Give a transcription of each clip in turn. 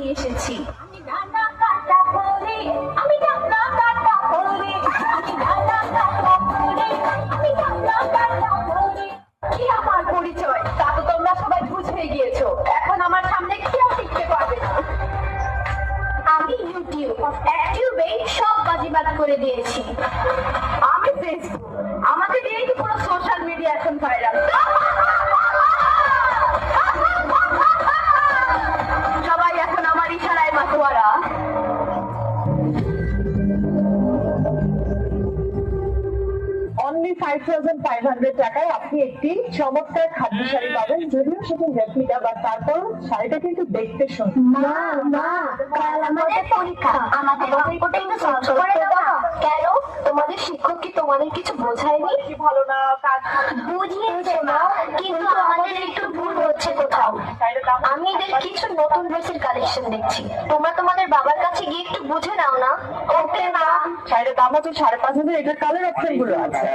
নিয়ে এসেছি। কি আমার পরিচয় তা তো তোমরা সবাই বুঝে গিয়েছো। এখন আমার সামনে কেউ টিকতে পারবে না। আমি ইউটিউবে সব বাজিবাদ করে দিয়েছি। আমি ফেসবুক, আমাদের এই তো পুরো সোশ্যাল মিডিয়া এখন ভাইরাল। সবাই এখন আমার ইশারায় মাতোয়ারা। অনলি 5,500 টাকায় আপনি একটি চমৎকার খাদ্য শাড়ি পাবেন, যদিও সেটা রেপ্লিকা, বা তারপর শাড়িটা কিন্তু দেখতে সুন্দর। মা মা কাল আমাদের পরীক্ষা, আমাদের রিপোর্টটা একটু সলভ করে দাও। কেন তোমাদের শিক্ষক কি তোমাদের কিছু বোঝায়নি? কি ভালো না কাজ বুঝিয়েছে মা, কিন্তু আমাদের একটু ভুল হচ্ছে কোথাও। আমি এদের কিছু নতুন ড্রেসের কালেকশন দেখছি, তোমরা তোমাদের বাবার কাছে গিয়ে একটু বুঝে নাও না। ওকে মা। শাড়ির দাম হচ্ছে 5,500, এটার কালার অপশন গুলো আছে।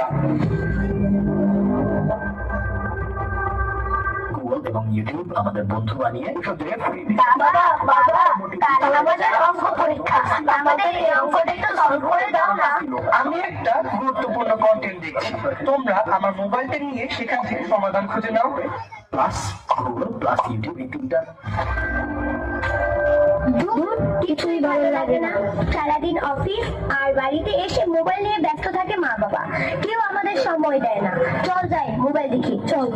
গুগল এবং ইউটিউব আমাদের বন্ধু বানিয়ে ওষুধের ফ্রি দিই। বাবা বাবা কাল আমাদের অঙ্ক পরীক্ষা, আমাদের এই অঙ্কটা একটু সলভ করে দাও না। আমি একটা গুরুত্বপূর্ণ কন্টেন্ট দেখছি, তোমরা আমার মোবাইলটা নিয়ে সেখান থেকে সমাধান খুঁজে নাও। প্লাস গুগল প্লাস ইউটিউব, এই তিনটা কিছুই ভালো লাগে না। সারাদিন অফিস আর বাড়িতে এসে মোবাইল নিয়ে ব্যস্ত থাকে মা বাবা, কেউ আমাদের সময় দেয় না। চল যাই মোবাইল দেখি, চল।